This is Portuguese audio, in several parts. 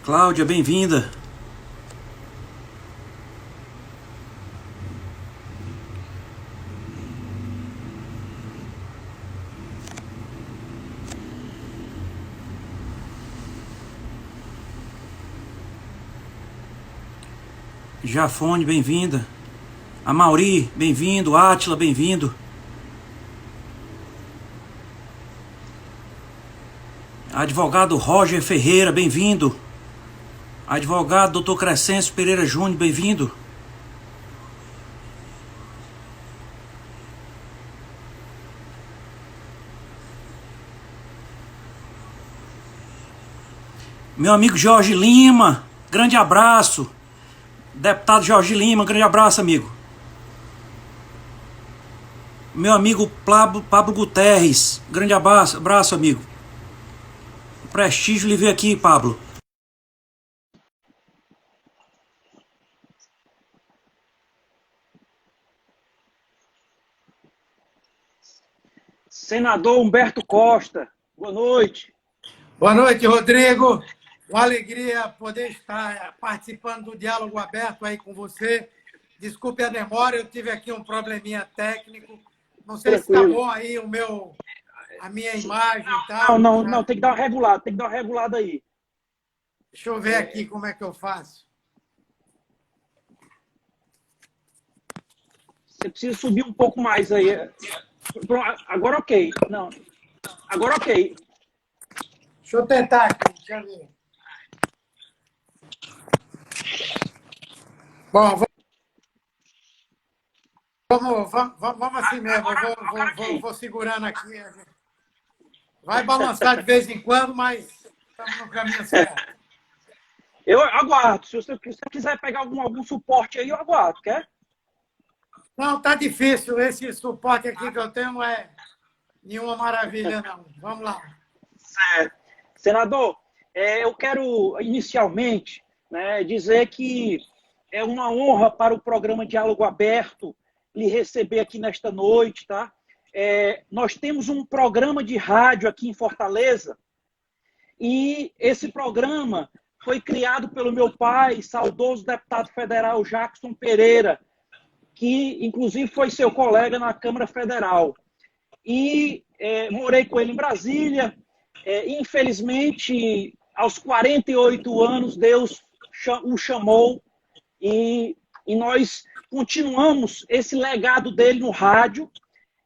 Cláudia, bem-vinda. Jafone, bem-vinda. Amauri, bem-vindo. Átila, bem-vindo. Advogado Roger Ferreira, bem-vindo. Advogado Dr. Crescencio Pereira Júnior, bem-vindo. Meu amigo Jorge Lima, grande abraço. Deputado Jorge Lima, grande abraço, amigo. Meu amigo Pablo Guterres, grande abraço, amigo. Prestígio lhe ver aqui, Pablo. Senador Humberto Costa, boa noite. Boa noite, Rodrigo. Uma alegria poder estar participando do diálogo aberto aí com você. Desculpe a demora, eu tive aqui um probleminha técnico. Não sei se está bom aí a minha imagem e tal. Não, tem que dar uma regulada, aí. Deixa eu ver aqui como é que eu faço. Você precisa subir um pouco mais aí. Agora ok. Não. Agora ok. Deixa eu tentar aqui, deixa eu ver. Bom, vamos assim mesmo. Eu vou segurando aqui. Vai balançar de vez em quando, mas estamos no caminho certo. Eu aguardo. Se você quiser pegar algum suporte aí, eu aguardo, quer? Não, tá difícil. Esse suporte aqui que eu tenho não é nenhuma maravilha, não. Vamos lá. Certo. Senador, eu quero inicialmente, né, dizer que é uma honra para o programa Diálogo Aberto lhe receber aqui nesta noite, tá? Nós temos um programa de rádio aqui em Fortaleza e esse programa foi criado pelo meu pai, saudoso deputado federal Jackson Pereira, que inclusive foi seu colega na Câmara Federal. E morei com ele em Brasília. Infelizmente, aos 48 anos, Deus o chamou e nós continuamos esse legado dele no rádio.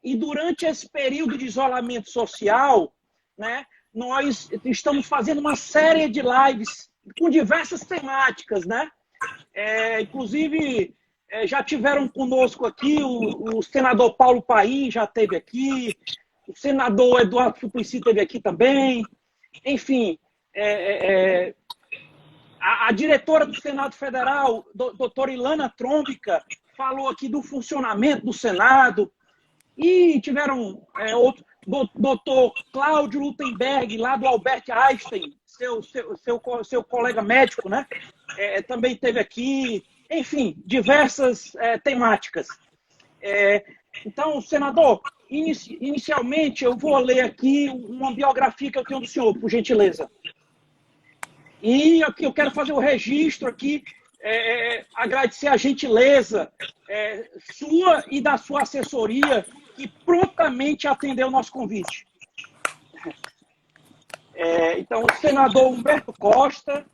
E durante esse período de isolamento social, né, nós estamos fazendo uma série de lives com diversas temáticas, né? Inclusive, já tiveram conosco aqui o senador Paulo Paim, já esteve aqui, o senador Eduardo Suplicy esteve aqui também. Enfim, a diretora do Senado Federal, doutora Ilana Trombica, falou aqui do funcionamento do Senado. E tiveram outro, doutor Cláudio Lutemberg, lá do Albert Einstein, seu colega médico, né? Também esteve aqui. Enfim, diversas temáticas. Então, senador, inicialmente eu vou ler aqui uma biografia que eu tenho do senhor, por gentileza. E aqui eu quero fazer o registro aqui, agradecer a gentileza sua e da sua assessoria, que prontamente atendeu o nosso convite. Então, o senador Humberto Costa,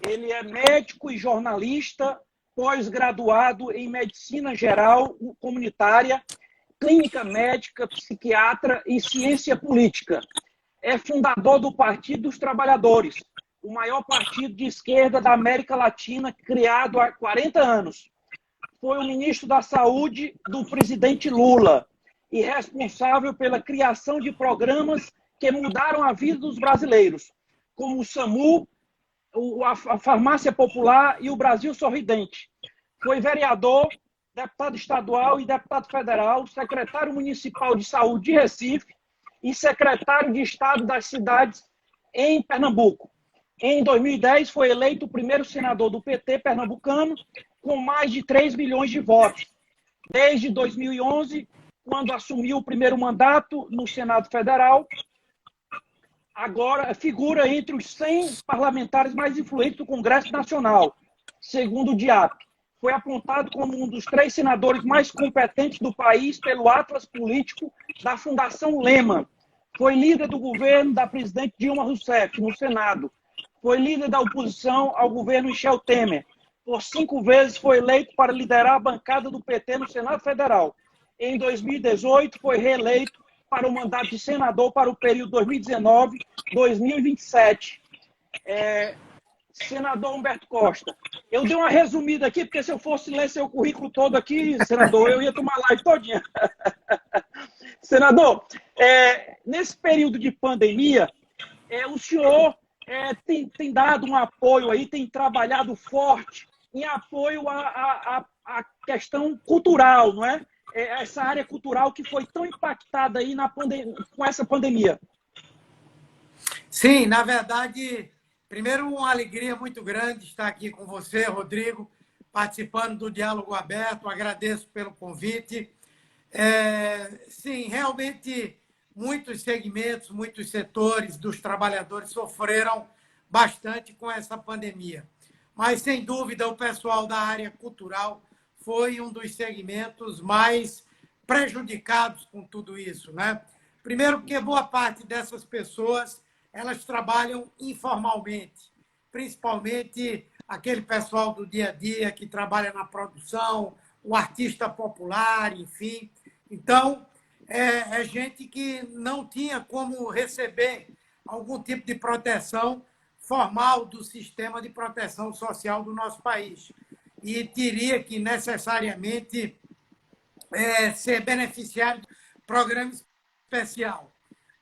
ele é médico e jornalista, pós-graduado em Medicina Geral Comunitária, Clínica Médica, Psiquiatra e Ciência Política. É fundador do Partido dos Trabalhadores, o maior partido de esquerda da América Latina, criado há 40 anos. Foi o ministro da Saúde do presidente Lula e responsável pela criação de programas que mudaram a vida dos brasileiros, como o SAMU, a Farmácia Popular e o Brasil Sorridente. Foi vereador, deputado estadual e deputado federal, secretário municipal de saúde de Recife e secretário de Estado das cidades em Pernambuco. Em 2010, foi eleito o primeiro senador do PT pernambucano, com mais de 3 milhões de votos. Desde 2011, quando assumiu o primeiro mandato no Senado Federal, agora figura entre os 100 parlamentares mais influentes do Congresso Nacional, segundo o DIAP. Foi apontado como um dos 3 senadores mais competentes do país pelo Atlas Político da Fundação Lehman. Foi líder do governo da presidente Dilma Rousseff no Senado. Foi líder da oposição ao governo Michel Temer. Por 5 vezes foi eleito para liderar a bancada do PT no Senado Federal. Em 2018, foi reeleito para o mandato de senador para o período 2019-2027. Senador Humberto Costa, eu dei uma resumida aqui, porque se eu fosse ler seu currículo todo aqui, senador, eu ia tomar live todinha. Senador, nesse período de pandemia, o senhor tem dado um apoio aí, tem trabalhado forte em apoio à questão cultural, não é? Essa área cultural que foi tão impactada aí com essa pandemia. Sim, na verdade, primeiro uma alegria muito grande estar aqui com você, Rodrigo, participando do Diálogo Aberto. Agradeço pelo convite. Sim, realmente muitos segmentos, muitos setores dos trabalhadores sofreram bastante com essa pandemia. Mas, sem dúvida, o pessoal da área cultural foi um dos segmentos mais prejudicados com tudo isso, né? Primeiro, porque boa parte dessas pessoas elas trabalham informalmente, principalmente aquele pessoal do dia a dia que trabalha na produção, o artista popular, enfim. Então, é gente que não tinha como receber algum tipo de proteção formal do sistema de proteção social do nosso país. E teria que necessariamente ser beneficiário de programa especial.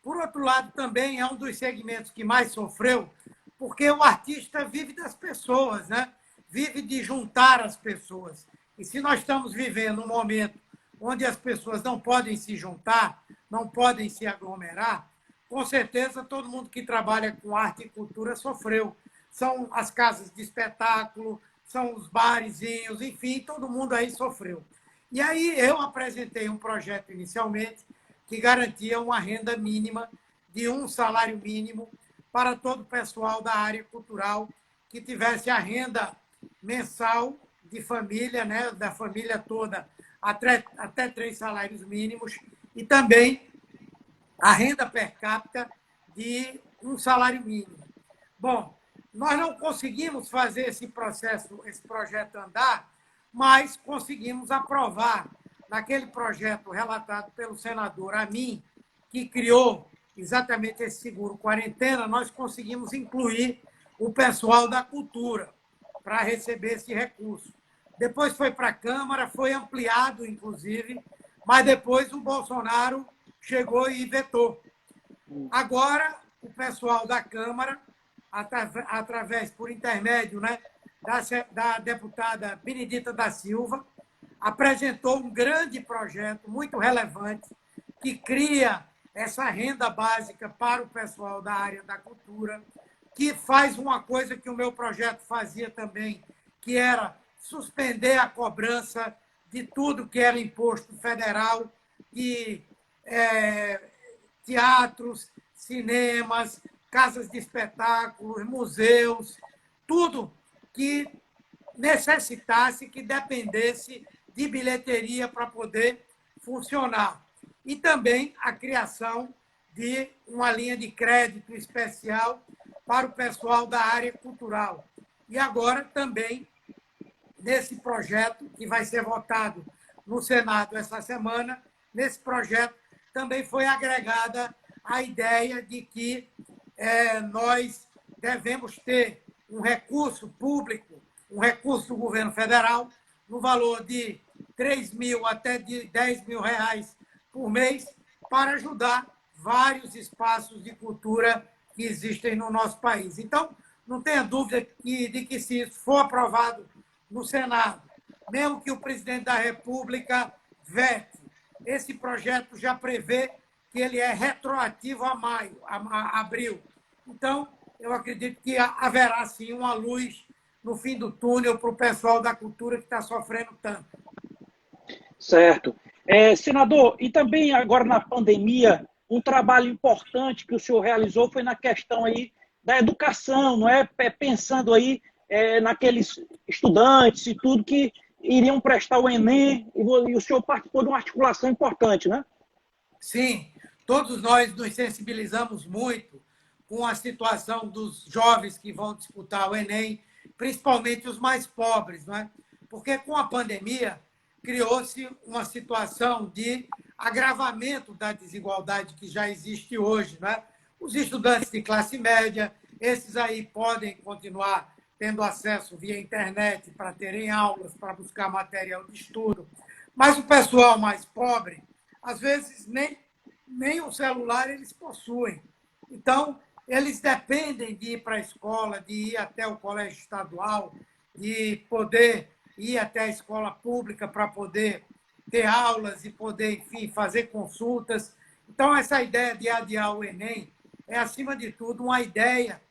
Por outro lado, também é um dos segmentos que mais sofreu, porque o artista vive das pessoas, né? Vive de juntar as pessoas. E se nós estamos vivendo um momento onde as pessoas não podem se juntar, não podem se aglomerar, com certeza todo mundo que trabalha com arte e cultura sofreu. São as casas de espetáculo, são os barezinhos, enfim, todo mundo aí sofreu. E aí eu apresentei um projeto inicialmente que garantia uma renda mínima de um salário mínimo para todo o pessoal da área cultural que tivesse a renda mensal de família, né, da família toda, até 3 salários mínimos, e também a renda per capita de um salário mínimo. Bom, nós não conseguimos fazer esse projeto andar, mas conseguimos aprovar naquele projeto relatado pelo senador Amin, que criou exatamente esse seguro quarentena, nós conseguimos incluir o pessoal da cultura para receber esse recurso. Depois foi para a Câmara, foi ampliado, inclusive, mas depois o Bolsonaro chegou e vetou. Agora, o pessoal da Câmara, através, por intermédio, né, da deputada Benedita da Silva, apresentou um grande projeto muito relevante que cria essa renda básica para o pessoal da área da cultura, que faz uma coisa que o meu projeto fazia também, que era suspender a cobrança de tudo que era imposto federal, de teatros, cinemas, casas de espetáculos, museus, tudo que necessitasse, que dependesse de bilheteria para poder funcionar. E também a criação de uma linha de crédito especial para o pessoal da área cultural. E agora também, nesse projeto, que vai ser votado no Senado essa semana, nesse projeto também foi agregada a ideia de que nós devemos ter um recurso público, um recurso do governo federal, no valor de 3 mil até de 10 mil reais por mês, para ajudar vários espaços de cultura que existem no nosso país. Então, não tenha dúvida de que, se isso for aprovado no Senado, mesmo que o presidente da República vete, esse projeto já prevê que ele é retroativo a maio, a abril. Então, eu acredito que haverá, sim, uma luz no fim do túnel para o pessoal da cultura que está sofrendo tanto. Certo. Senador, e também agora na pandemia, um trabalho importante que o senhor realizou foi na questão aí da educação, não é? Pensando aí naqueles estudantes e tudo que iriam prestar o Enem, e o senhor participou de uma articulação importante, né? Sim, todos nós nos sensibilizamos muito com a situação dos jovens que vão disputar o Enem, principalmente os mais pobres, não é? Porque com a pandemia criou-se uma situação de agravamento da desigualdade que já existe hoje, não é? Os estudantes de classe média, esses aí podem continuar tendo acesso via internet para terem aulas, para buscar material de estudo, mas o pessoal mais pobre, às vezes, nem o celular eles possuem. Então, eles dependem de ir para a escola, de ir até o colégio estadual, de poder ir até a escola pública para poder ter aulas e poder, enfim, fazer consultas. Então, essa ideia de adiar o Enem é, acima de tudo, uma ideia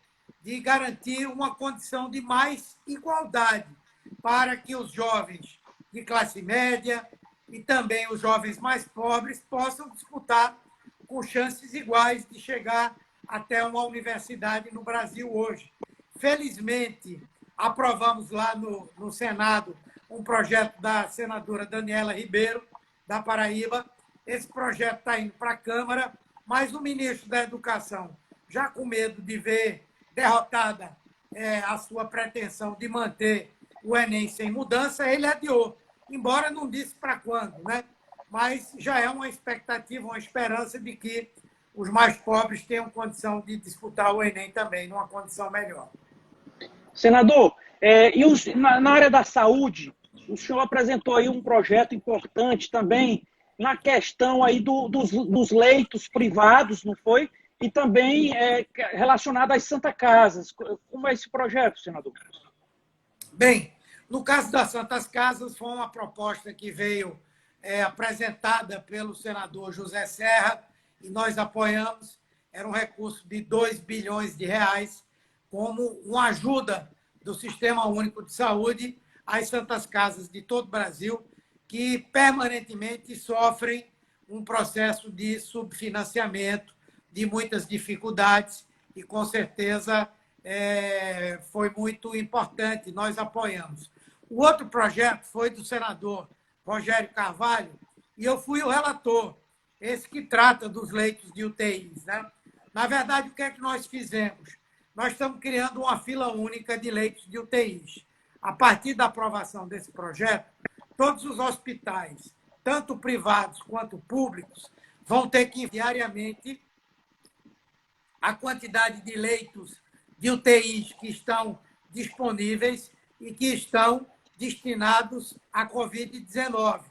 de garantir uma condição de mais igualdade para que os jovens de classe média e também os jovens mais pobres possam disputar com chances iguais de chegar até uma universidade no Brasil hoje. Felizmente, aprovamos lá no Senado um projeto da senadora Daniela Ribeiro, da Paraíba. Esse projeto está indo para a Câmara, mas o ministro da Educação, já com medo de ver derrotada a sua pretensão de manter o Enem sem mudança, ele adiou, embora não disse para quando, né? Mas já é uma expectativa, uma esperança de que os mais pobres tenham condição de disputar o Enem também, numa condição melhor. Senador, na área da saúde, o senhor apresentou aí um projeto importante também na questão aí dos leitos privados, não foi? E também relacionado às Santas Casas. Como é esse projeto, senador? Bem, no caso das Santas Casas, foi uma proposta que veio apresentada pelo senador José Serra, e nós apoiamos. Era um recurso de 2 bilhões de reais, como uma ajuda do Sistema Único de Saúde às Santas Casas de todo o Brasil, que permanentemente sofrem um processo de subfinanciamento, de muitas dificuldades, e, com certeza, foi muito importante, nós apoiamos. O outro projeto foi do senador Rogério Carvalho, e eu fui o relator, esse que trata dos leitos de UTIs, né? Na verdade, o que é que nós fizemos? Nós estamos criando uma fila única de leitos de UTIs. A partir da aprovação desse projeto, todos os hospitais, tanto privados quanto públicos, vão ter que diariamente a quantidade de leitos de UTIs que estão disponíveis e que estão destinados à Covid-19.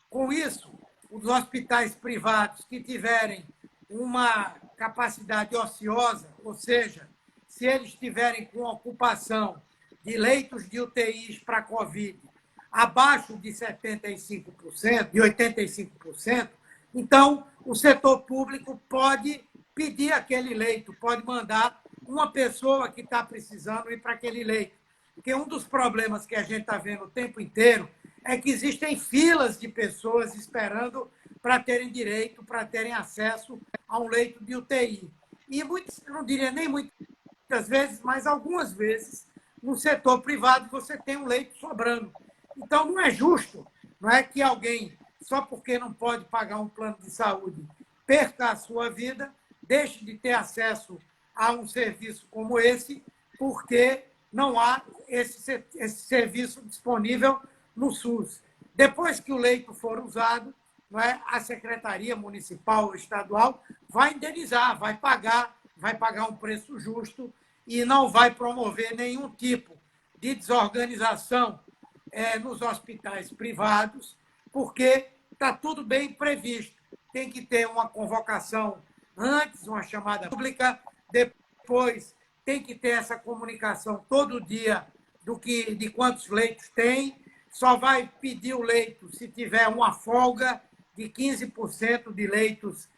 Com isso, os hospitais privados que tiverem uma capacidade ociosa, ou seja, se eles tiverem com ocupação de leitos de UTIs para a Covid abaixo de 75%, de 85%, então o setor público pode pedir aquele leito, pode mandar uma pessoa que está precisando ir para aquele leito. Porque um dos problemas que a gente está vendo o tempo inteiro é que existem filas de pessoas esperando para terem direito, para terem acesso a um leito de UTI. E muitas, não diria nem muitas vezes, mas algumas vezes, no setor privado você tem um leito sobrando. Então, não é justo, não é que alguém, só porque não pode pagar um plano de saúde, perca a sua vida, deixe de ter acesso a um serviço como esse, porque não há esse serviço disponível no SUS. Depois que o leito for usado, não é, a Secretaria Municipal ou Estadual vai indenizar, vai pagar um preço justo e não vai promover nenhum tipo de desorganização nos hospitais privados, porque está tudo bem previsto. Tem que ter uma convocação antes, uma chamada pública, depois tem que ter essa comunicação todo dia de quantos leitos tem, só vai pedir o leito se tiver uma folga de 15% de leitos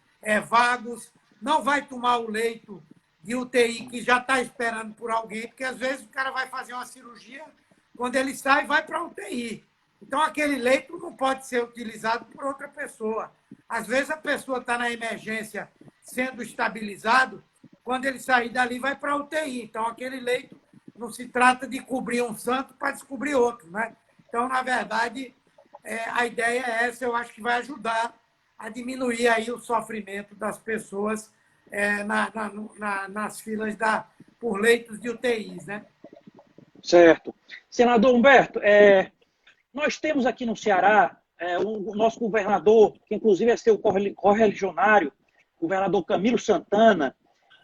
vagos, não vai tomar o leito de UTI que já está esperando por alguém, porque às vezes o cara vai fazer uma cirurgia, quando ele sai, vai para a UTI. Então, aquele leito não pode ser utilizado por outra pessoa. Às vezes a pessoa está na emergência sendo estabilizado, quando ele sair dali vai para a UTI. Então, aquele leito não se trata de cobrir um santo para descobrir outro, né? Então, na verdade, a ideia é essa, eu acho que vai ajudar a diminuir aí o sofrimento das pessoas nas filas por leitos de UTIs, né? Certo. Senador Humberto, nós temos aqui no Ceará o nosso governador, que inclusive é seu correligionário, governador Camilo Santana.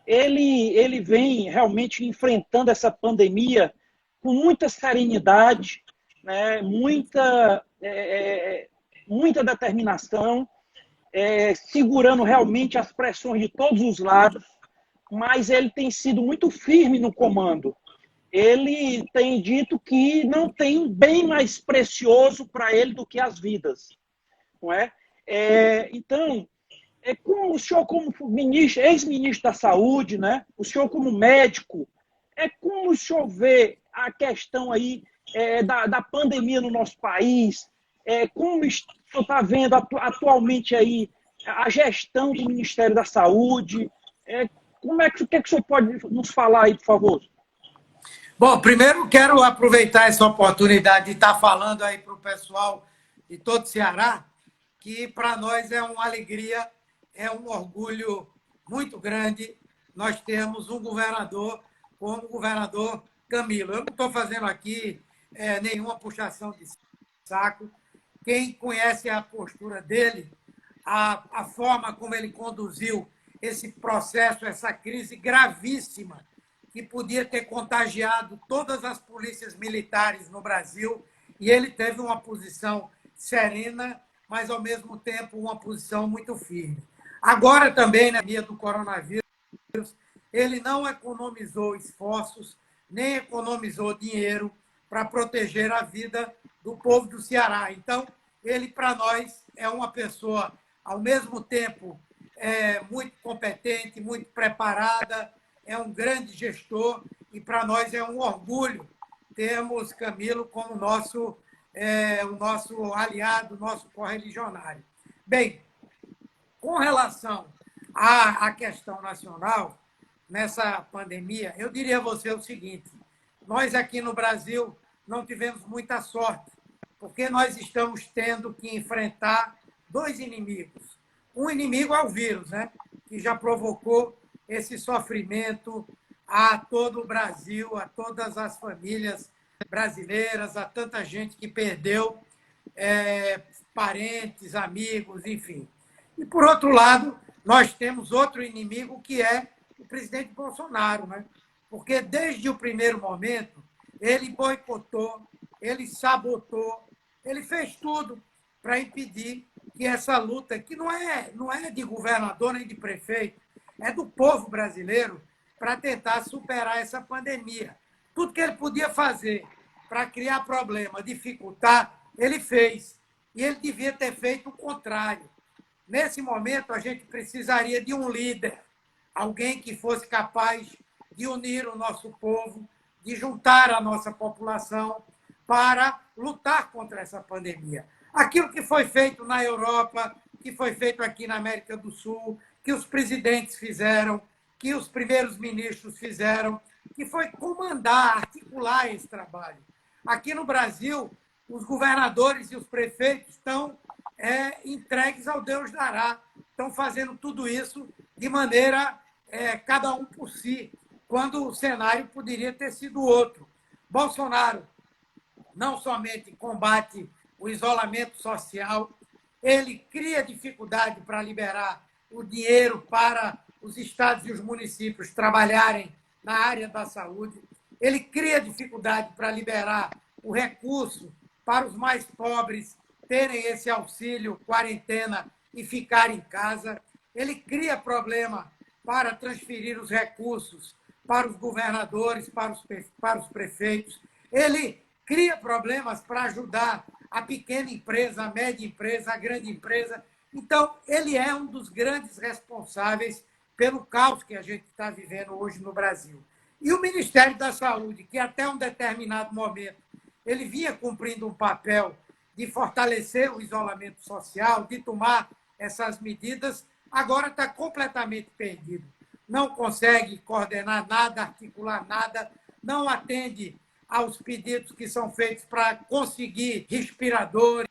Ele vem realmente enfrentando essa pandemia com muita serenidade, né, muita determinação, segurando realmente as pressões de todos os lados, mas ele tem sido muito firme no comando. Ele tem dito que não tem bem mais precioso para ele do que as vidas. Não é? Então, como o senhor, como ministro, ex-ministro da Saúde, né? O senhor como médico, como o senhor vê a questão aí da pandemia no nosso país, como o senhor está vendo atualmente aí a gestão do Ministério da Saúde, o que é que o senhor pode nos falar aí, por favor? Bom, primeiro quero aproveitar essa oportunidade de estar falando aí para o pessoal de todo o Ceará, que para nós é uma alegria, é um orgulho muito grande. Nós temos um governador como o governador Camilo. Eu não estou fazendo aqui nenhuma puxação de saco. Quem conhece a postura dele, a forma como ele conduziu esse processo, essa crise gravíssima, que podia ter contagiado todas as polícias militares no Brasil, e ele teve uma posição serena, mas, ao mesmo tempo, uma posição muito firme. Agora, também, na via do coronavírus, ele não economizou esforços, nem economizou dinheiro para proteger a vida do povo do Ceará. Então, ele, para nós, é uma pessoa, ao mesmo tempo, muito competente, muito preparada, é um grande gestor e, para nós, é um orgulho termos Camilo como o nosso aliado, nosso correligionário. Bem, com relação à questão nacional, nessa pandemia, eu diria a você o seguinte: nós aqui no Brasil não tivemos muita sorte, porque nós estamos tendo que enfrentar dois inimigos. Um inimigo é o vírus, né, que já provocou esse sofrimento a todo o Brasil, a todas as famílias brasileiras, a tanta gente que perdeu parentes, amigos, enfim. E, por outro lado, nós temos outro inimigo, que é o presidente Bolsonaro, né? Porque, desde o primeiro momento, ele boicotou, ele sabotou, ele fez tudo para impedir que essa luta, que não é de governador nem de prefeito, é do povo brasileiro, para tentar superar essa pandemia. Tudo que ele podia fazer para criar problema, dificultar, ele fez. E ele devia ter feito o contrário. Nesse momento, a gente precisaria de um líder, alguém que fosse capaz de unir o nosso povo, de juntar a nossa população para lutar contra essa pandemia. Aquilo que foi feito na Europa, que foi feito aqui na América do Sul, que os presidentes fizeram, que os primeiros ministros fizeram, que foi comandar, articular esse trabalho. Aqui no Brasil, os governadores e os prefeitos estão entregues ao Deus dará, estão fazendo tudo isso de maneira cada um por si, quando o cenário poderia ter sido outro. Bolsonaro não somente combate o isolamento social, ele cria dificuldade para liberar o dinheiro para os estados e os municípios trabalharem na área da saúde, ele cria dificuldade para liberar o recurso para os mais pobres terem esse auxílio quarentena e ficar em casa, ele cria problema para transferir os recursos para os governadores, para os prefeitos, ele cria problemas para ajudar a pequena empresa, a média empresa, a grande empresa. Então, ele é um dos grandes responsáveis pelo caos que a gente está vivendo hoje no Brasil. E o Ministério da Saúde, que até um determinado momento ele vinha cumprindo um papel de fortalecer o isolamento social, de tomar essas medidas, agora está completamente perdido. Não consegue coordenar nada, articular nada, não atende aos pedidos que são feitos para conseguir respiradores,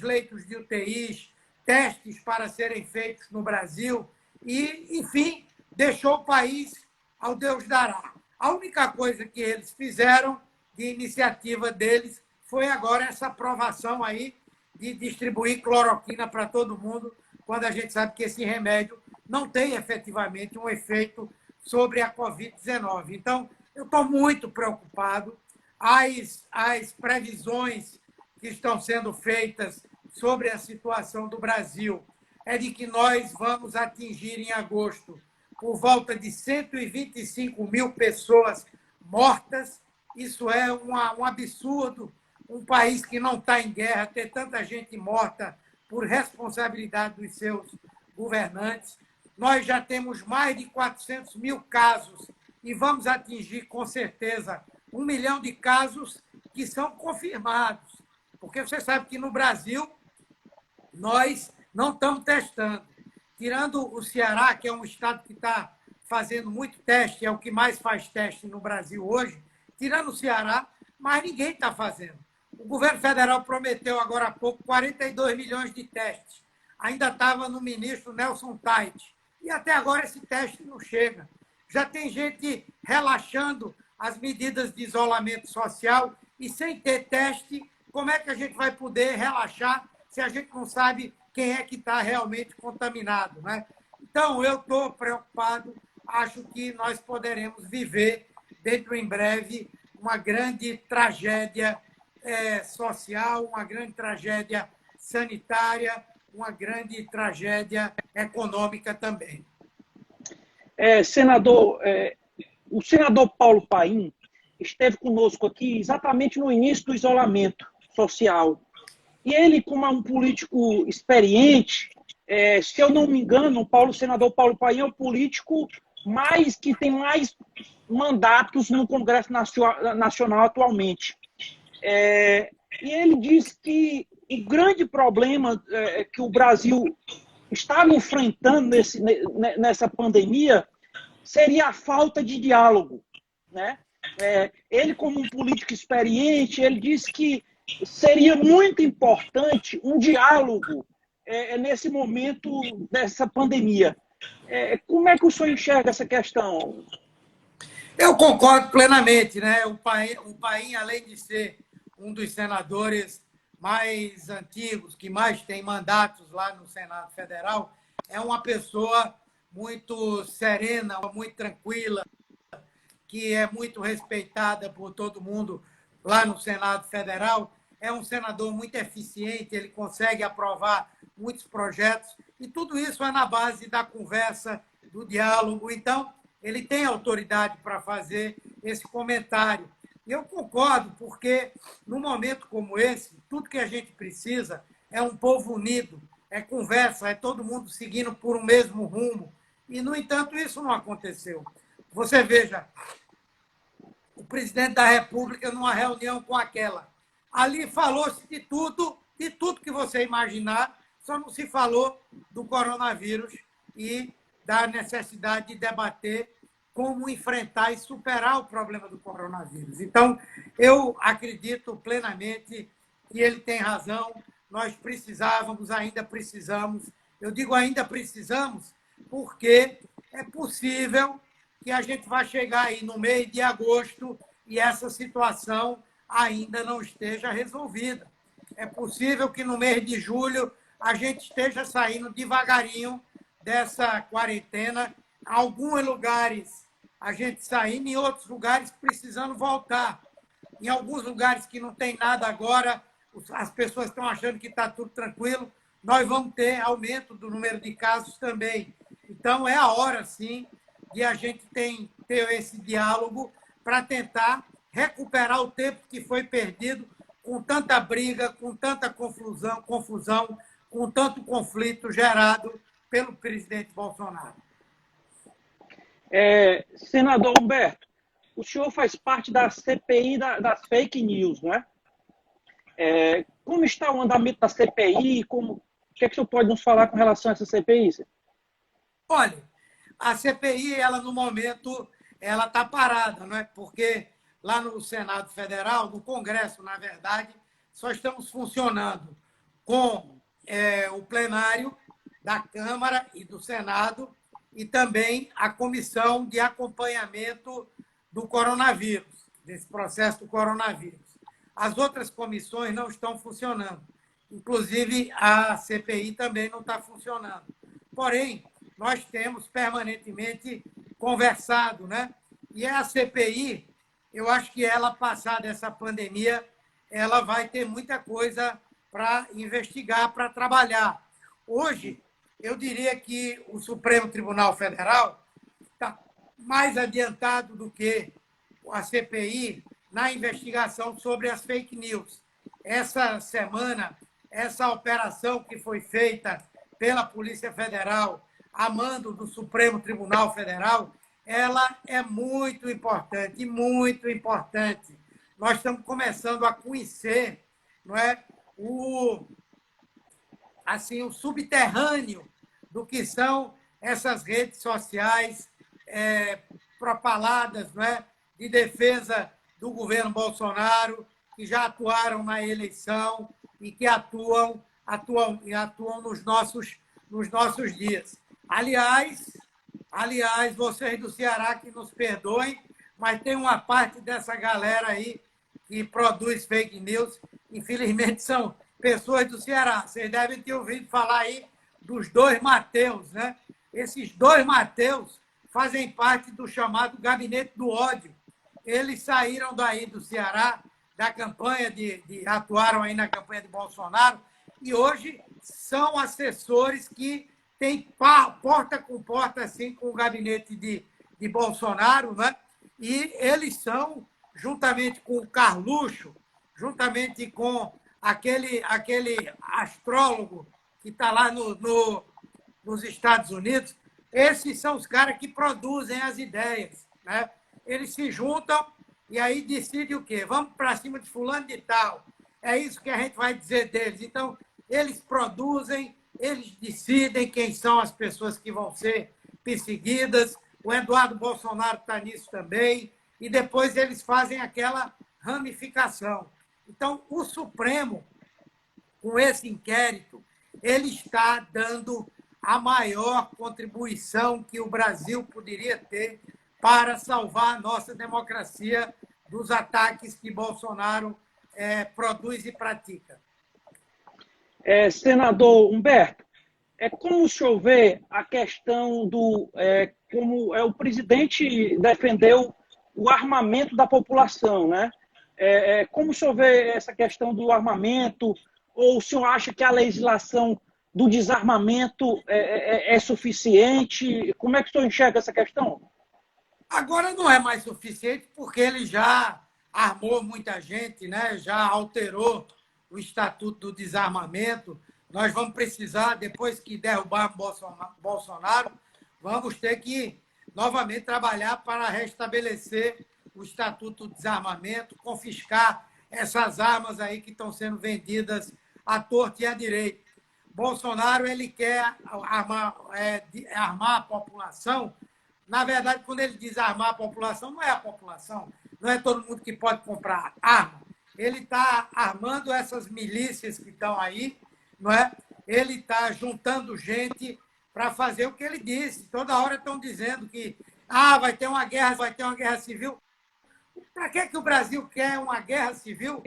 leitos de UTIs, testes para serem feitos no Brasil e, enfim, deixou o país ao Deus dará. A única coisa que eles fizeram de iniciativa deles foi agora essa aprovação aí de distribuir cloroquina para todo mundo, quando a gente sabe que esse remédio não tem efetivamente um efeito sobre a Covid-19. Então, eu estou muito preocupado. As previsões que estão sendo feitas sobre a situação do Brasil é de que nós vamos atingir em agosto por volta de 125 mil pessoas mortas. Isso é um absurdo. Um país que não está em guerra ter tanta gente morta por responsabilidade dos seus governantes. Nós já temos mais de 400 mil casos e vamos atingir, com certeza, 1 milhão de casos que são confirmados. Porque você sabe que no Brasil nós não estamos testando. Tirando o Ceará, que é um estado que está fazendo muito teste, é o que mais faz teste no Brasil hoje, tirando o Ceará, mas ninguém está fazendo. O governo federal prometeu agora há pouco 42 milhões de testes. Ainda estava no ministro Nelson Tait. E até agora esse teste não chega. Já tem gente relaxando as medidas de isolamento social e sem ter teste, como é que a gente vai poder relaxar se a gente não sabe quem é que está realmente contaminado, né? Então, eu estou preocupado, acho que nós poderemos viver, dentro em breve, uma grande tragédia social, uma grande tragédia sanitária, uma grande tragédia econômica também. Senador, o senador Paulo Paim esteve conosco aqui exatamente no início do isolamento social. E ele, como é um político experiente, se eu não me engano, o senador Paulo Paim é o político que tem mais mandatos no Congresso Nacional atualmente. E ele disse que o grande problema que o Brasil estava enfrentando nessa pandemia seria a falta de diálogo, né? Ele, como um político experiente, ele disse que seria muito importante um diálogo nesse momento dessa pandemia. Como é que o senhor enxerga essa questão? Eu concordo plenamente, né? O Paim, além de ser um dos senadores mais antigos, que mais tem mandatos lá no Senado Federal, é uma pessoa muito serena, muito tranquila, que é muito respeitada por todo mundo lá no Senado Federal. É um senador muito eficiente, ele consegue aprovar muitos projetos, e tudo isso é na base da conversa, do diálogo. Então, ele tem autoridade para fazer esse comentário. E eu concordo, porque num momento como esse, tudo que a gente precisa é um povo unido, é conversa, é todo mundo seguindo por um mesmo rumo. E, no entanto, isso não aconteceu. Você veja, o presidente da República, numa reunião com aquela, ali falou-se de tudo que você imaginar, só não se falou do coronavírus e da necessidade de debater como enfrentar e superar o problema do coronavírus. Então, eu acredito plenamente que ele tem razão, nós precisávamos, ainda precisamos, eu digo ainda precisamos, porque é possível que a gente vai chegar aí no mês de agosto e essa situação ainda não esteja resolvida. É possível que no mês de julho a gente esteja saindo devagarinho dessa quarentena, alguns lugares a gente saindo, em outros lugares precisando voltar. Em alguns lugares que não tem nada agora, as pessoas estão achando que está tudo tranquilo, nós vamos ter aumento do número de casos também. Então, é a hora, sim, de a gente ter esse diálogo para tentar recuperar o tempo que foi perdido com tanta briga, com tanta confusão, com tanto conflito gerado pelo presidente Bolsonaro. Senador Humberto, o senhor faz parte da CPI das fake news, não é? Como está o andamento da CPI? O que é que o senhor pode nos falar com relação a essa CPI? Olha, a CPI, ela no momento, ela está parada, não é? Porque lá no Senado Federal, no Congresso, na verdade, só estamos funcionando com o plenário da Câmara e do Senado e também a comissão de acompanhamento do coronavírus, desse processo do coronavírus. As outras comissões não estão funcionando. Inclusive, a CPI também não está funcionando. Porém, nós temos permanentemente conversado, né? E a CPI, eu acho que ela, passada essa pandemia, ela vai ter muita coisa para investigar, para trabalhar. Hoje, eu diria que o Supremo Tribunal Federal está mais adiantado do que a CPI na investigação sobre as fake news. Essa semana, essa operação que foi feita pela Polícia Federal, a mando do Supremo Tribunal Federal, ela é muito importante, muito importante. Nós estamos começando a conhecer, não é, o subterrâneo do que são essas redes sociais propaladas, não é, de defesa do governo Bolsonaro, que já atuaram na eleição e que atuam nos nossos dias. Aliás, vocês do Ceará que nos perdoem, mas tem uma parte dessa galera aí que produz fake news, infelizmente são pessoas do Ceará. Vocês devem ter ouvido falar aí dos dois Mateus, né? Esses dois Mateus fazem parte do chamado Gabinete do Ódio. Eles saíram daí do Ceará, da campanha atuaram aí na campanha de Bolsonaro, e hoje são assessores que têm porta com porta assim, com o gabinete de Bolsonaro, né? E eles são, juntamente com o Carluxo, juntamente com aquele astrólogo que está lá nos Estados Unidos, esses são os caras que produzem as ideias, né? Eles se juntam e aí decidem o quê? Vamos para cima de fulano de tal. É isso que a gente vai dizer deles. Então, eles produzem, eles decidem quem são as pessoas que vão ser perseguidas. O Eduardo Bolsonaro está nisso também. E depois eles fazem aquela ramificação. Então, o Supremo, com esse inquérito, ele está dando a maior contribuição que o Brasil poderia ter para salvar a nossa democracia dos ataques que Bolsonaro produz e pratica. Senador Humberto, como o senhor vê a questão como o presidente defendeu o armamento da população, né? Como o senhor vê essa questão do armamento? Ou o senhor acha que a legislação do desarmamento é suficiente? Como é que o senhor enxerga essa questão? Agora não é mais suficiente porque ele já armou muita gente, né? Já alterou o Estatuto do Desarmamento. Nós vamos precisar, depois que derrubar Bolsonaro, vamos ter que novamente trabalhar para restabelecer o Estatuto do Desarmamento, confiscar essas armas aí que estão sendo vendidas à torta e à direita. Bolsonaro ele quer armar a população. Na verdade, quando ele diz armar a população, não é a população, não é todo mundo que pode comprar arma. Ele está armando essas milícias que estão aí, não é? Ele está juntando gente para fazer o que ele disse. Toda hora estão dizendo que vai ter uma guerra civil. Para que o Brasil quer uma guerra civil?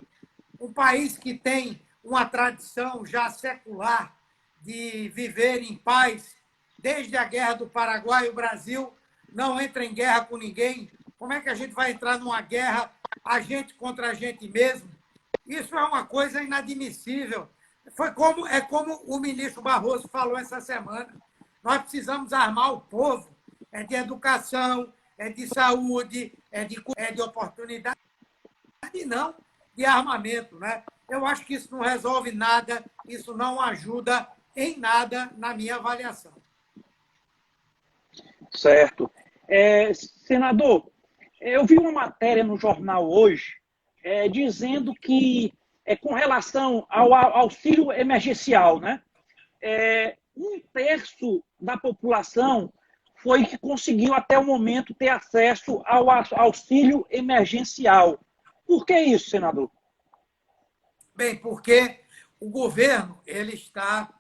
Um país que tem uma tradição já secular de viver em paz. Desde a Guerra do Paraguai, o Brasil não entra em guerra com ninguém. Como é que a gente vai entrar numa guerra, a gente contra a gente mesmo? Isso é uma coisa inadmissível. É como o ministro Barroso falou essa semana. Nós precisamos armar o povo. É de educação, é de saúde, é de oportunidade, e não de armamento, né? Eu acho que isso não resolve nada, isso não ajuda em nada na minha avaliação. Certo. Senador, eu vi uma matéria no jornal hoje dizendo que, com relação ao auxílio emergencial, né? Um terço da população foi que conseguiu, até o momento, ter acesso ao auxílio emergencial. Por que isso, senador? Bem, porque o governo ele está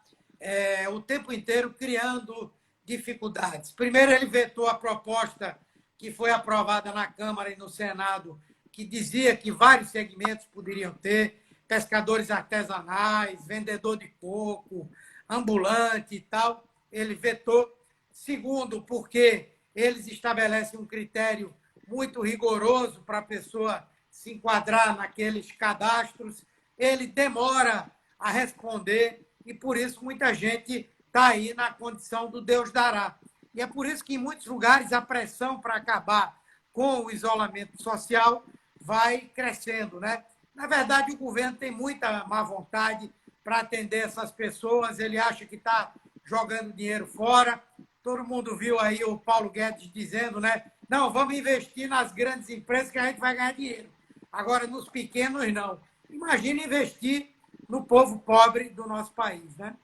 o tempo inteiro criando dificuldades. Primeiro, ele vetou a proposta que foi aprovada na Câmara e no Senado, que dizia que vários segmentos poderiam ter, pescadores artesanais, vendedor de coco, ambulante e tal. Ele vetou. Segundo, porque eles estabelecem um critério muito rigoroso para a pessoa se enquadrar naqueles cadastros. Ele demora a responder e, por isso, muita gente está aí na condição do Deus dará. E é por isso que, em muitos lugares, a pressão para acabar com o isolamento social vai crescendo, né? Na verdade, o governo tem muita má vontade para atender essas pessoas. Ele acha que está jogando dinheiro fora. Todo mundo viu aí o Paulo Guedes dizendo, né? Não, vamos investir nas grandes empresas que a gente vai ganhar dinheiro. Agora, nos pequenos, não. Imagina investir no povo pobre do nosso país, né?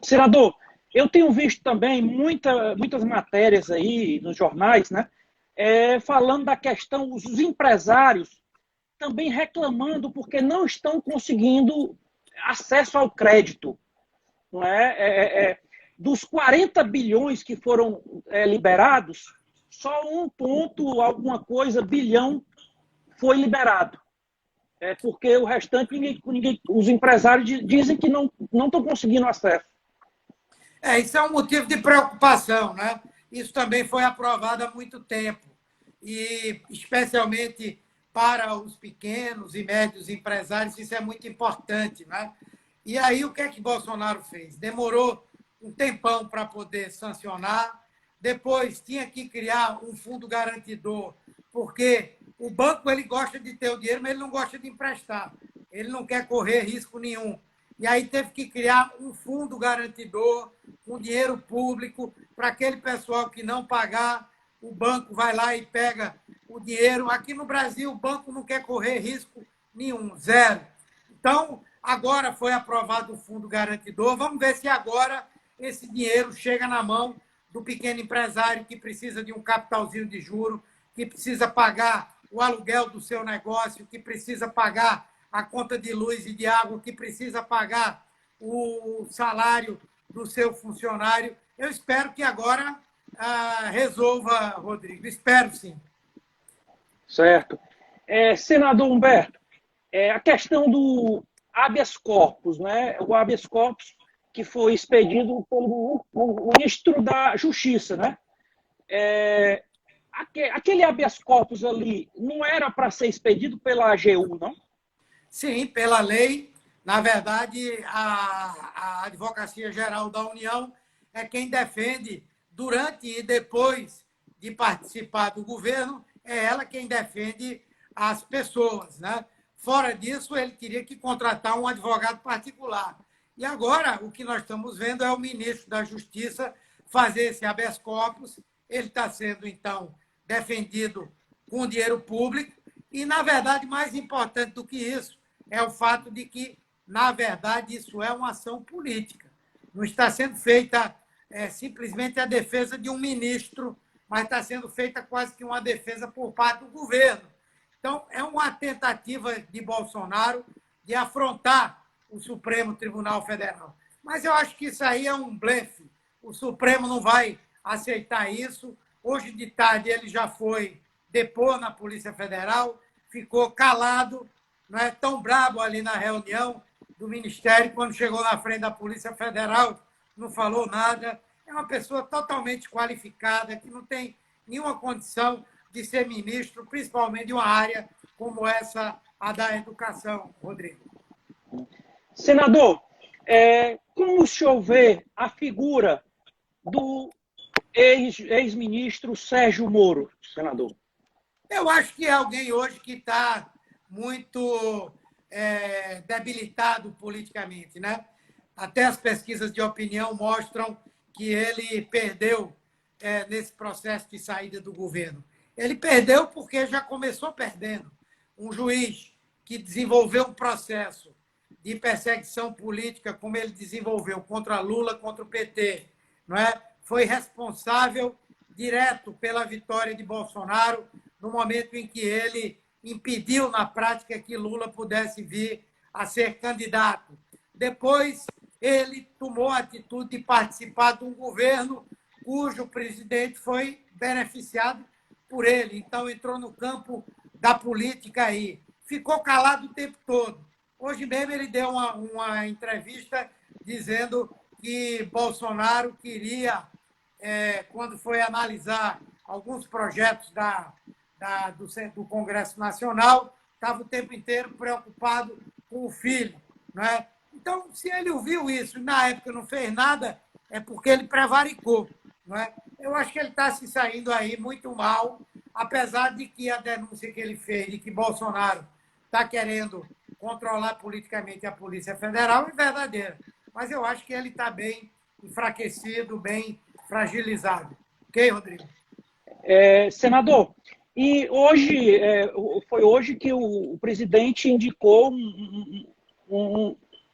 Senador, eu tenho visto também muitas matérias aí nos jornais, né? Falando da questão, os empresários também reclamando porque não estão conseguindo acesso ao crédito. Não é? Dos 40 bilhões que foram liberados, só 1 ponto alguma coisa bilhão foi liberado. Porque o restante, os empresários dizem que não estão conseguindo acesso. Isso é um motivo de preocupação, né? Isso também foi aprovado há muito tempo. E, especialmente para os pequenos e médios empresários, isso é muito importante, né? E aí, o que é que Bolsonaro fez? Demorou um tempão para poder sancionar, depois tinha que criar um fundo garantidor, porque o banco ele gosta de ter o dinheiro, mas ele não gosta de emprestar. Ele não quer correr risco nenhum. E aí teve que criar um fundo garantidor com dinheiro público para aquele pessoal que não pagar, o banco vai lá e pega o dinheiro. Aqui no Brasil, o banco não quer correr risco nenhum, zero. Então, agora foi aprovado o fundo garantidor. Vamos ver se agora esse dinheiro chega na mão do pequeno empresário que precisa de um capitalzinho de juro, que precisa pagar o aluguel do seu negócio, que precisa pagar a conta de luz e de água, que precisa pagar o salário do seu funcionário. Eu espero que agora resolva, Rodrigo. Espero, sim. Certo. Senador Humberto, a questão do habeas corpus, né? O habeas corpus que foi expedido pelo ministro da Justiça, né? Aquele habeas corpus ali não era para ser expedido pela AGU, não? Sim, pela lei. Na verdade, a Advocacia Geral da União é quem defende, durante e depois de participar do governo, é ela quem defende as pessoas, né? Fora disso, ele teria que contratar um advogado particular. E agora, o que nós estamos vendo é o ministro da Justiça fazer esse habeas corpus. Ele está sendo, então, defendido com dinheiro público. E, na verdade, mais importante do que isso é o fato de que, na verdade, isso é uma ação política. Não está sendo feita simplesmente a defesa de um ministro, mas está sendo feita quase que uma defesa por parte do governo. Então, é uma tentativa de Bolsonaro de afrontar o Supremo Tribunal Federal. Mas eu acho que isso aí é um blefe. O Supremo não vai aceitar isso. Hoje de tarde ele já foi depor na Polícia Federal, ficou calado, não é tão brabo ali na reunião do Ministério, quando chegou na frente da Polícia Federal, não falou nada. É uma pessoa totalmente qualificada, que não tem nenhuma condição de ser ministro, principalmente de uma área como essa, a da educação, Rodrigo. Senador, como o senhor vê a figura do ex-ministro Sérgio Moro, senador? Eu acho que é alguém hoje que está muito debilitado politicamente, né? Até as pesquisas de opinião mostram que ele perdeu nesse processo de saída do governo. Ele perdeu porque já começou perdendo. Um juiz que desenvolveu um processo de perseguição política, como ele desenvolveu contra Lula, contra o PT, não é? Foi responsável direto pela vitória de Bolsonaro no momento em que ele impediu, na prática, que Lula pudesse vir a ser candidato. Depois, ele tomou a atitude de participar de um governo cujo presidente foi beneficiado por ele. Então, entrou no campo da política aí. Ficou calado o tempo todo. Hoje mesmo ele deu uma entrevista dizendo que Bolsonaro queria, quando foi analisar alguns projetos do Congresso Nacional, estava o tempo inteiro preocupado com o filho. Não é? Então, se ele ouviu isso e na época não fez nada, é porque ele prevaricou. Não é? Eu acho que ele está se saindo aí muito mal, apesar de que a denúncia que ele fez de que Bolsonaro está querendo controlar politicamente a Polícia Federal é verdadeira. Mas eu acho que ele está bem enfraquecido, bem fragilizado. Ok, Rodrigo? Senador, e hoje, foi hoje que o presidente indicou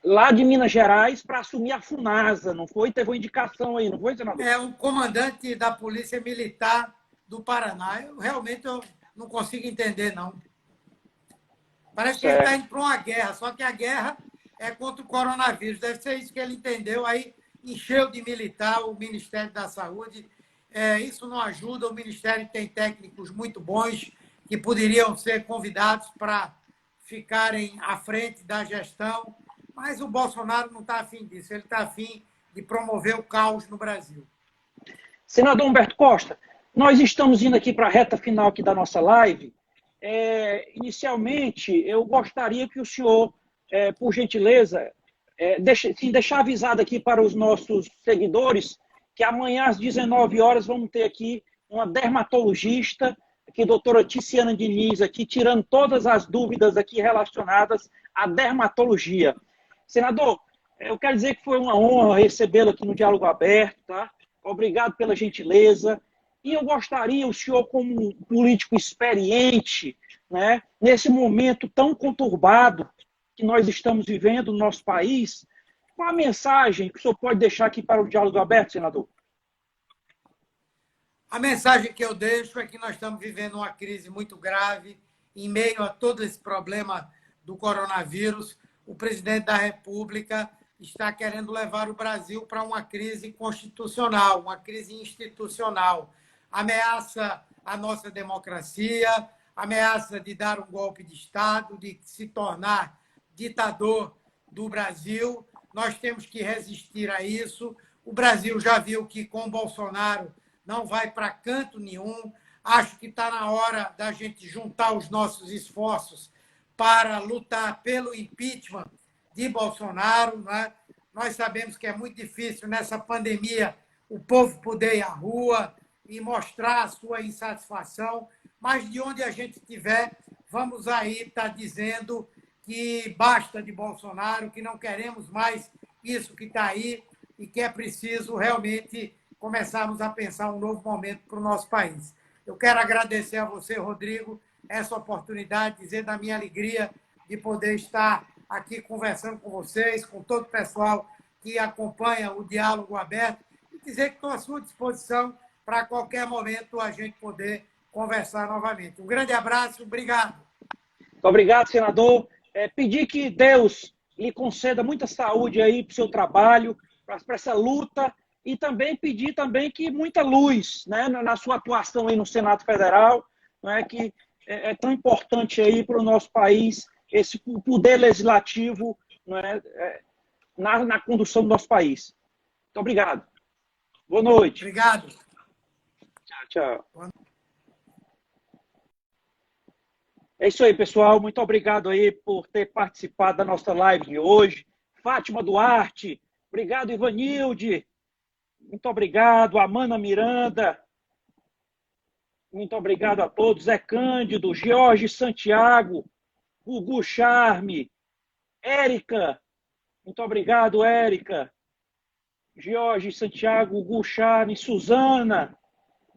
lá de Minas Gerais para assumir a FUNASA, não foi? Teve uma indicação aí, não foi, senador? É o comandante da Polícia Militar do Paraná. Eu não consigo entender, não. Parece que ele está indo para uma guerra, só que a guerra é contra o coronavírus. Deve ser isso que ele entendeu. Aí encheu de militar o Ministério da Saúde. Isso não ajuda. O Ministério tem técnicos muito bons que poderiam ser convidados para ficarem à frente da gestão. Mas o Bolsonaro não está afim disso. Ele está afim de promover o caos no Brasil. Senador Humberto Costa, nós estamos indo aqui para a reta final aqui da nossa live. Inicialmente, eu gostaria que o senhor, por gentileza, deixar avisado aqui para os nossos seguidores que amanhã às 19 horas vamos ter aqui uma dermatologista, aqui, doutora Ticiana Diniz, aqui, tirando todas as dúvidas aqui relacionadas à dermatologia. Senador, eu quero dizer que foi uma honra recebê-lo aqui no Diálogo Aberto, tá? Obrigado pela gentileza. E eu gostaria, o senhor, como um político experiente, né, nesse momento tão conturbado que nós estamos vivendo no nosso país, qual a mensagem que o senhor pode deixar aqui para o Diálogo Aberto, senador? A mensagem que eu deixo é que nós estamos vivendo uma crise muito grave em meio a todo esse problema do coronavírus. O presidente da República está querendo levar o Brasil para uma crise constitucional, uma crise institucional. Ameaça a nossa democracia, ameaça de dar um golpe de Estado, de se tornar ditador do Brasil. Nós temos que resistir a isso. O Brasil já viu que com Bolsonaro não vai para canto nenhum. Acho que está na hora da gente juntar os nossos esforços para lutar pelo impeachment de Bolsonaro. Né? Nós sabemos que é muito difícil nessa pandemia o povo poder ir à rua e mostrar a sua insatisfação, mas de onde a gente estiver, vamos aí estar dizendo que basta de Bolsonaro, que não queremos mais isso que está aí e que é preciso realmente começarmos a pensar um novo momento para o nosso país. Eu quero agradecer a você, Rodrigo, essa oportunidade, dizer da minha alegria de poder estar aqui conversando com vocês, com todo o pessoal que acompanha o Diálogo Aberto, e dizer que estou à sua disposição para qualquer momento a gente poder conversar novamente. Um grande abraço, obrigado. Muito obrigado, senador. Pedir que Deus lhe conceda muita saúde aí para o seu trabalho, para essa luta, e também pedir também que muita luz, né, na sua atuação aí no Senado Federal, né, que é tão importante aí para o nosso país, esse poder legislativo, né, na condução do nosso país. Muito obrigado. Boa noite. Obrigado. Tchau, tchau. É isso aí, pessoal. Muito obrigado aí por ter participado da nossa live de hoje. Fátima Duarte, obrigado, Ivanilde. Muito obrigado, Amanda Miranda. Muito obrigado a todos. Zé Cândido, Jorge Santiago, Gugu Charme, Érica. Muito obrigado, Érica. Jorge Santiago, Gugu Charme, Suzana,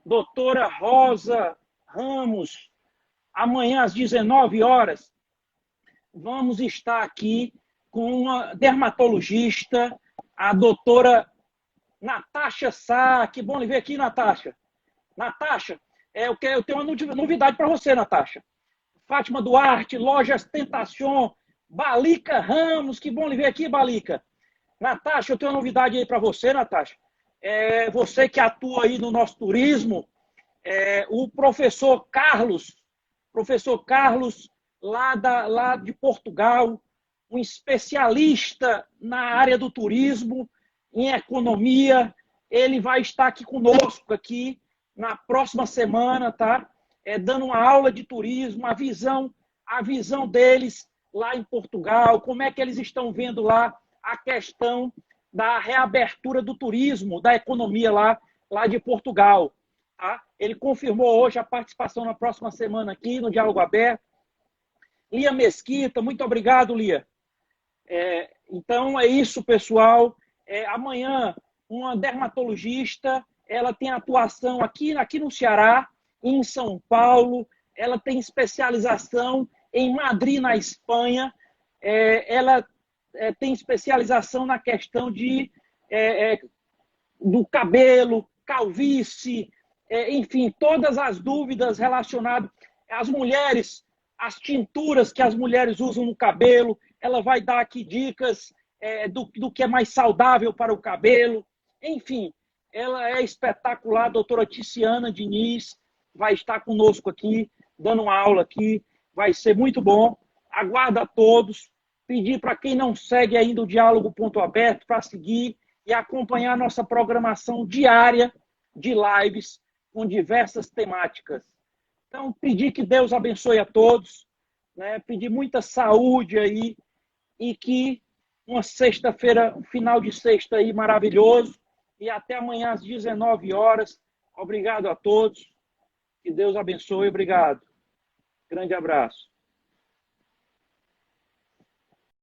doutora Rosa Ramos. Amanhã, às 19 horas, vamos estar aqui com uma dermatologista, a doutora Natasha Sá. Que bom lhe ver aqui, Natasha. Natasha, eu tenho uma novidade para você, Natasha. Fátima Duarte, Lojas Tentacion, Balica Ramos, que bom lhe ver aqui, Balica. Natasha, eu tenho uma novidade aí para você, Natasha. Você que atua aí no nosso turismo, o professor Carlos, lá de Portugal, um especialista na área do turismo, em economia, ele vai estar aqui conosco aqui na próxima semana, tá? Dando uma aula de turismo, a visão deles lá em Portugal, como é que eles estão vendo lá a questão da reabertura do turismo, da economia lá de Portugal. Tá? Ele confirmou hoje a participação na próxima semana aqui no Diálogo Aberto. Lia Mesquita, muito obrigado, Lia. Então é isso, pessoal. Amanhã, uma dermatologista, ela tem atuação aqui no Ceará, em São Paulo, ela tem especialização em Madrid, na Espanha, ela tem especialização na questão do cabelo, calvície, enfim, todas as dúvidas relacionadas às mulheres, as tinturas que as mulheres usam no cabelo, ela vai dar aqui dicas do que é mais saudável para o cabelo, enfim, ela é espetacular, a doutora Ticiana Diniz vai estar conosco aqui, dando uma aula aqui, vai ser muito bom, aguardo a todos, pedir para quem não segue ainda o Diálogo Ponto Aberto para seguir e acompanhar a nossa programação diária de lives com diversas temáticas. Então, pedir que Deus abençoe a todos, né? Pedir muita saúde aí e que uma sexta-feira, um final de sexta aí maravilhoso e até amanhã às 19 horas. Obrigado a todos. Que Deus abençoe. Obrigado. Grande abraço.